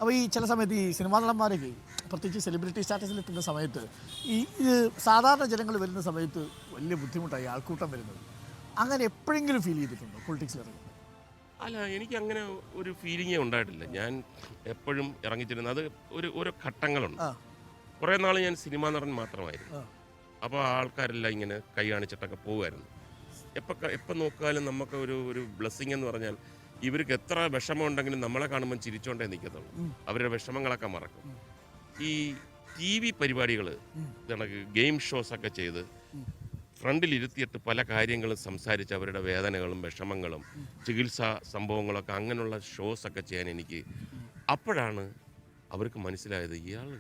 അപ്പോൾ ഈ ചില സമയത്ത് ഈ സിനിമാ നടന്മാരൊക്കെ പ്രത്യേകിച്ച് സെലിബ്രിറ്റി സ്റ്റാറ്റസിലെത്തുന്ന സമയത്ത് ഇത് സാധാരണ ജനങ്ങൾ വരുന്ന സമയത്ത് വലിയ ബുദ്ധിമുട്ടായി ആൾക്കൂട്ടം വരുന്നത്. അങ്ങനെ എപ്പോഴെങ്കിലും ഫീൽ ചെയ്തിട്ടുണ്ടോ പൊളിറ്റിക്സിലിറങ്ങി? അല്ല, എനിക്ക് അങ്ങനെ ഒരു ഫീലിങ്ങേ ഉണ്ടായിട്ടില്ല. ഞാൻ എപ്പോഴും ഇറങ്ങിച്ചിരുന്നത് അത് ഓരോ ഘട്ടങ്ങളുണ്ട്. കുറേ നാൾ ഞാൻ സിനിമാ നടൻ മാത്രമായിരുന്നു. അപ്പോൾ ആൾക്കാരെല്ലാം ഇങ്ങനെ കൈ കാണിച്ചിട്ടൊക്കെ പോകുമായിരുന്നു. എപ്പോൾ നോക്കിയാലും നമുക്ക് ഒരു ബ്ലെസ്സിങ് എന്ന് പറഞ്ഞാൽ ഇവർക്ക് എത്ര വിഷമം ഉണ്ടെങ്കിലും നമ്മളെ കാണുമ്പോൾ ചിരിച്ചോണ്ടേ നിൽക്കത്തുള്ളൂ. അവരുടെ വിഷമങ്ങളൊക്കെ മറക്കും. ഈ TV പരിപാടികൾ കണക്ക് ഗെയിം ഷോസൊക്കെ ചെയ്ത് ഫ്രണ്ടിലിരുത്തിയിട്ട് പല കാര്യങ്ങളും സംസാരിച്ച് അവരുടെ വേദനകളും വിഷമങ്ങളും ചികിത്സാ സംഭവങ്ങളൊക്കെ അങ്ങനെയുള്ള ഷോസൊക്കെ ചെയ്യാൻ എനിക്ക് അപ്പോഴാണ് അവർക്ക് മനസ്സിലായത് ഇയാൾ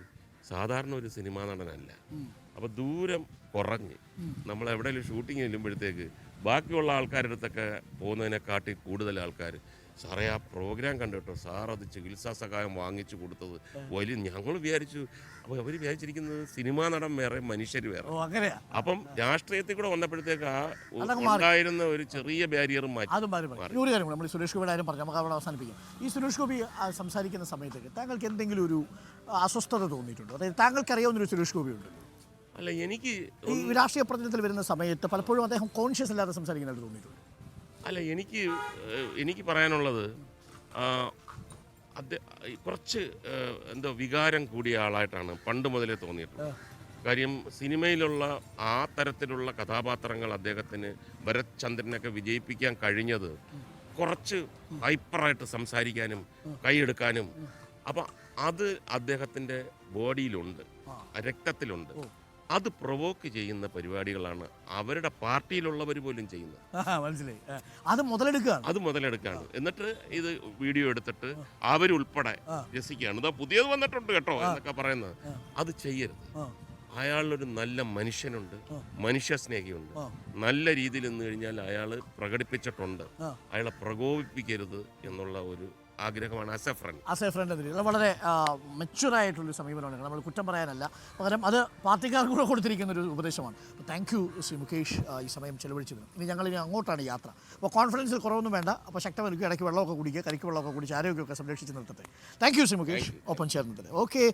സാധാരണ ഒരു സിനിമാ നടനല്ല. അപ്പോൾ ദൂരം കുറഞ്ഞ് നമ്മൾ എവിടെയെങ്കിലും ഷൂട്ടിങ് ചെല്ലുമ്പോഴത്തേക്ക് ബാക്കിയുള്ള ആൾക്കാരുടെ അടുത്തൊക്കെ പോകുന്നതിനെക്കാട്ടി കൂടുതൽ ആൾക്കാർ സാറേ ആ പ്രോഗ്രാം കണ്ടിട്ടോ, സാർ അത് ചികിത്സാ സഹായം വാങ്ങിച്ചു കൊടുത്തത് വലിയ ഞങ്ങൾ വിചാരിച്ചു. അപ്പോൾ അവർ വിചാരിച്ചിരിക്കുന്നത് സിനിമാ നടൻ വേറെ മനുഷ്യർ വേറെ. അപ്പം രാഷ്ട്രീയത്തിൽ കൂടെ വന്നപ്പോഴത്തേക്ക് ആ ഉണ്ടായിരുന്ന ഒരു ചെറിയ ബാരിയറും മാറ്റി. ഒരു കാര്യം നമ്മൾ സുരേഷ് ഗോപിയുടെ കാര്യം പറഞ്ഞു, നമുക്ക് അവിടെ അവസാനിപ്പിക്കാം. ഈ സുരേഷ് ഗോപി സംസാരിക്കുന്ന സമയത്തേക്ക് താങ്കൾക്ക് എന്തെങ്കിലും ഒരു അസ്വസ്ഥത തോന്നിയിട്ടുണ്ടോ? അതായത് താങ്കൾക്ക് അറിയാവുന്നൊരു സുരേഷ് ഗോപി ഉണ്ട്. അല്ല, എനിക്ക് ഈ രാഷ്ട്രീയ പ്രചരണത്തിൽ വരുന്ന സമയത്ത് പലപ്പോഴും അദ്ദേഹം കോൺഷ്യസ് അല്ലാതെ സംസാരിക്കുന്നതായിട്ട് തോന്നിയിട്ടുണ്ട്. അല്ല, എനിക്ക് പറയാനുള്ളത് കുറച്ച് എന്തോ വികാരം കൂടിയ ആളായിട്ടാണ് പണ്ട് മുതലേ തോന്നിയിട്ടുള്ളത്. കാര്യം സിനിമയിലുള്ള ആ തരത്തിലുള്ള കഥാപാത്രങ്ങൾ അദ്ദേഹത്തിന് ഭരത് ചന്ദ്രനൊക്കെ വിജയിപ്പിക്കാൻ കഴിഞ്ഞത് കുറച്ച് ഹൈപ്പറായിട്ട് സംസാരിക്കാനും കൈയെടുക്കാനും. അപ്പം അത് അദ്ദേഹത്തിൻ്റെ ബോഡിയിലുണ്ട്, രക്തത്തിലുണ്ട്. അത് പ്രൊവോക്ക് ചെയ്യുന്ന പരിപാടികളാണ് അവരുടെ പാർട്ടിയിലുള്ളവർ പോലും ചെയ്യുന്നത്. മനസ്സിലായി. അത് മുതലെടുക്കുകയാണ്. എന്നിട്ട് ഇത് വീഡിയോ എടുത്തിട്ട് അവരുൾപ്പെടെ രസിക്കുകയാണ്. ഇതാ പുതിയത് വന്നിട്ടുണ്ട് കേട്ടോ എന്നൊക്കെ പറയുന്നത്. അത് ചെയ്യരുത്. അയാളൊരു നല്ല മനുഷ്യനുണ്ട്, മനുഷ്യ സ്നേഹിയുണ്ട്. നല്ല രീതിയിൽ നിന്ന് കഴിഞ്ഞാൽ അയാൾ പ്രകടിപ്പിച്ചിട്ടുണ്ട്. അയാളെ പ്രകോപിപ്പിക്കരുത് എന്നുള്ള ഒരു ആഗ്രഹമാണ് ആസ് എ ഫ്രണ്ട് വളരെ മെച്യൂറായിട്ടുള്ളൊരു സമീപനമാണ്. നമ്മൾ കുറ്റം പറയാനല്ല, പകരം അത് പാർട്ടിക്കാർക്ക് കൂടെ കൊടുത്തിരിക്കുന്ന ഒരു ഉപദേശമാണ്. താങ്ക് യു ശ്രീ മുകേഷ് ഈ സമയം ചെലവഴിച്ചതിന്. ഇനി അങ്ങോട്ടാണ് യാത്ര. അപ്പോൾ കോൺഫിഡൻസിൽ കുറവൊന്നും വേണ്ട. അപ്പോൾ ശക്തമായിരിക്കും. ഇടയ്ക്ക് വെള്ളമൊക്കെ കുടിക്കുക, കരിക്ക് വെള്ളമൊക്കെ കുടിച്ച് ആരോഗ്യമൊക്കെ സംരക്ഷിച്ച് നിർത്തട്ടെ. താങ്ക് യു ശ്രീ മുകേഷ് ഒപ്പം ചേർന്നതിന്. ഓക്കെ.